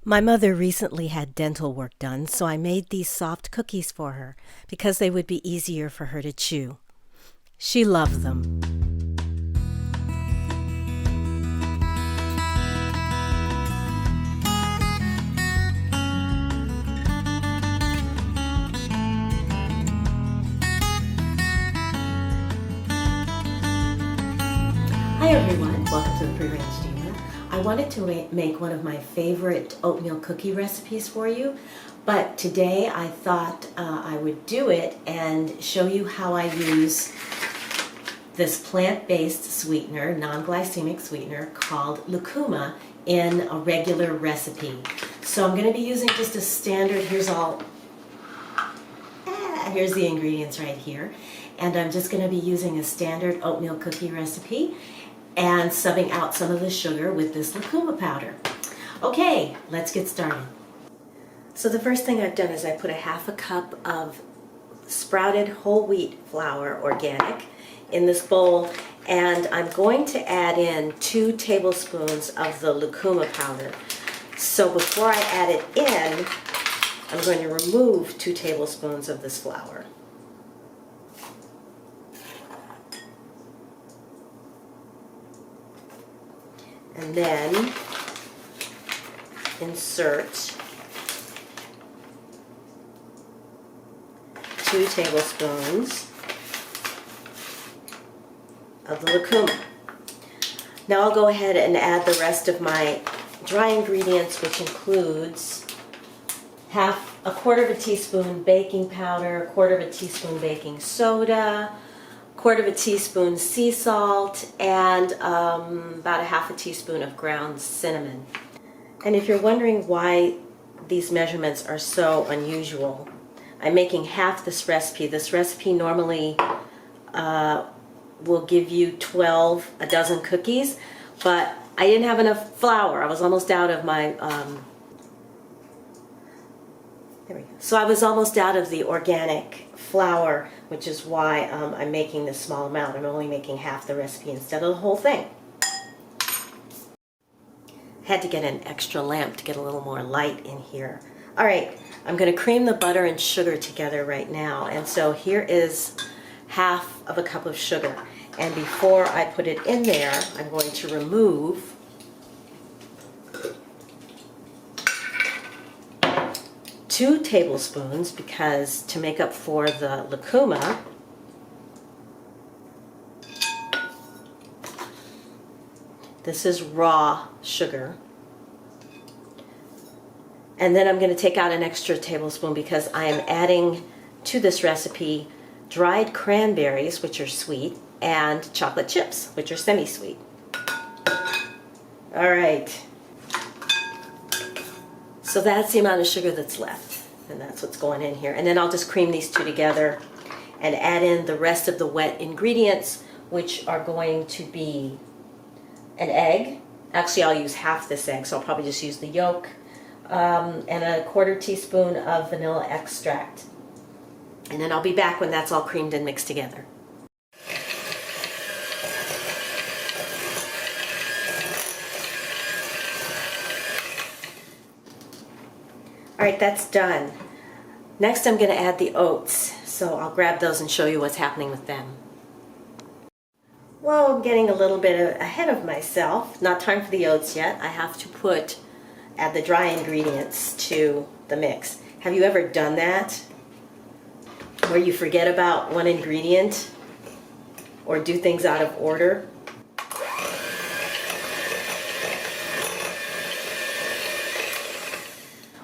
My mother recently had dental work done, so I made these soft cookies for her because they would be easier for her to chew. She loved them. Hi everyone, welcome to the Free Range Diva. I wanted to make one of my favorite oatmeal cookie recipes for you, but today I thought I would do it and show you how I use this plant-based sweetener, non-glycemic sweetener called Lucuma in a regular recipe. So I'm going to be using just a standard, here's the ingredients right here, and I'm just going to be using a standard oatmeal cookie recipe and subbing out some of the sugar with this Lucuma powder. Okay, let's get started. So the first thing I've done is I put a half a cup of sprouted whole wheat flour, organic, in this bowl, and I'm going to add in 2 tablespoons of the Lucuma powder. So before I add it in, I'm going to remove 2 tablespoons of this flour. And then insert 2 tablespoons of the Lucuma. Now I'll go ahead and add the rest of my dry ingredients, which includes a quarter of a teaspoon baking powder, a quarter of a teaspoon baking soda, quarter of a teaspoon sea salt, and about a half a teaspoon of ground cinnamon. And if you're wondering why these measurements are so unusual, I'm making half this recipe. This recipe normally will give you a dozen cookies, but I didn't have enough flour. I was almost out of my there we go. So I was almost out of the organic flour, which is why I'm making this small amount. I'm only making half the recipe instead of the whole thing. Had to get an extra lamp to get a little more light in here. All right, I'm going to cream the butter and sugar together right now. And so here is half of a cup of sugar. And before I put it in there, I'm going to remove 2 tablespoons, because to make up for the Lucuma, this is raw sugar. And then I'm going to take out an extra tablespoon because I am adding to this recipe dried cranberries, which are sweet, and chocolate chips, which are semi-sweet. All right. So that's the amount of sugar that's left, and that's what's going in here. And then I'll just cream these 2 together and add in the rest of the wet ingredients, which are going to be an egg. Actually, I'll use half this egg, so I'll probably just use the yolk, and a quarter teaspoon of vanilla extract. And then I'll be back when that's all creamed and mixed together. All right, that's done. Next I'm going to add the oats, so I'll grab those and show you what's happening with them. Well, I'm getting a little bit ahead of myself. Not time for the oats yet. I have to add the dry ingredients to the mix. Have you ever done that? Where you forget about one ingredient or do things out of order?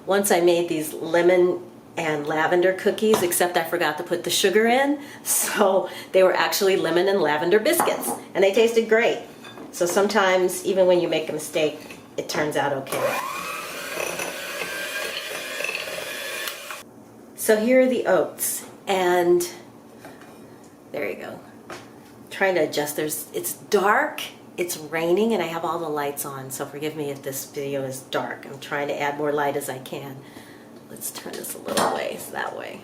Once I made these lemon and lavender cookies, except I forgot to put the sugar in, so they were actually lemon and lavender biscuits, and they tasted great. So sometimes, even when you make a mistake, it turns out okay. So here are the oats, and there you go. Trying to adjust, it's dark. It's raining and I have all the lights on, so forgive me if this video is dark. I'm trying to add more light as I can. Let's turn this a little ways that way.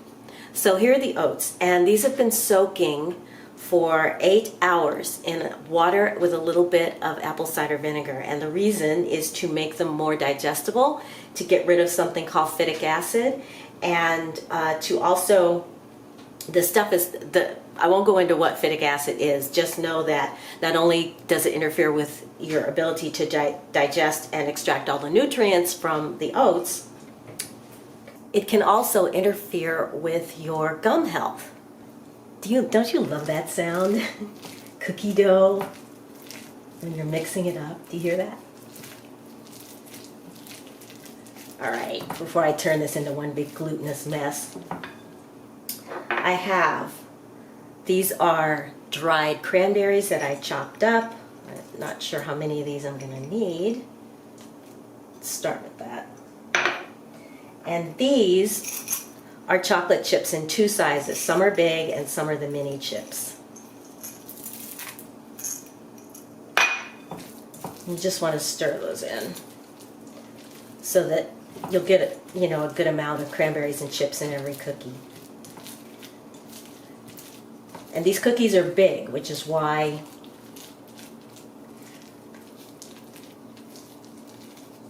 So here are the oats, and these have been soaking for 8 hours in water with a little bit of apple cider vinegar. And the reason is to make them more digestible, to get rid of something called phytic acid, and to also, I won't go into what phytic acid is, just know that not only does it interfere with your ability to digest and extract all the nutrients from the oats, it can also interfere with your gum health. Don't you love that sound? Cookie dough, when you're mixing it up. Do you hear that? All right, before I turn this into one big glutinous mess, I have, these are dried cranberries that I chopped up. I'm not sure how many of these I'm gonna need. Let's start with that. And these are chocolate chips in 2 sizes. Some are big and some are the mini chips. You just want to stir those in so that you'll get a good amount of cranberries and chips in every cookie. And these cookies are big, which is why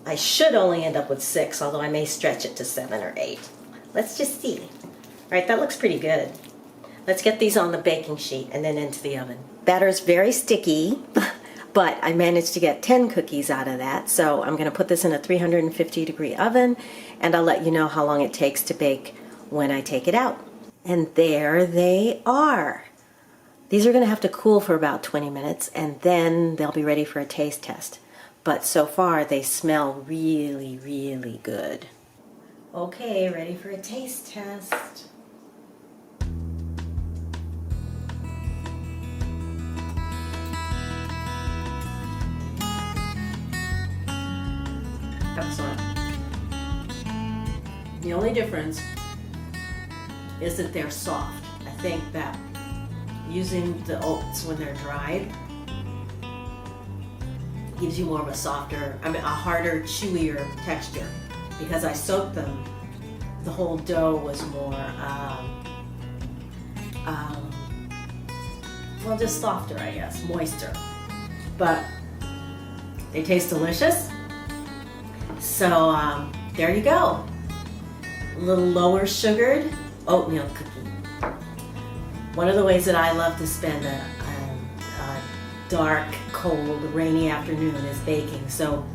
I should only end up with 6, although I may stretch it to 7 or 8. Let's just see. All right, that looks pretty good. Let's get these on the baking sheet and then into the oven. Batter's very sticky, but I managed to get 10 cookies out of that. So I'm gonna put this in a 350-degree oven, and I'll let you know how long it takes to bake when I take it out. And there they are. These are gonna have to cool for about 20 minutes, and then they'll be ready for a taste test. But so far, they smell really, really good. Okay, ready for a taste test. Excellent. The only difference is that they're soft. I think that using the oats when they're dried gives you more of a harder, chewier texture. Because I soaked them, the whole dough was more, well, just softer, I guess, moister. But they taste delicious. So there you go. A little lower sugared oatmeal cookie. One of the ways that I love to spend a dark, cold, rainy afternoon is baking. So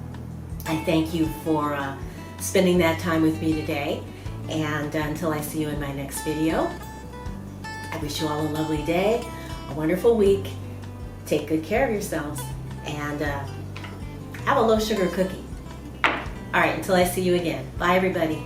I thank you for spending that time with me today, and until I see you in my next video, I wish you all a lovely day, a wonderful week, take good care of yourselves, and have a low sugar cookie. All right, until I see you again. Bye everybody.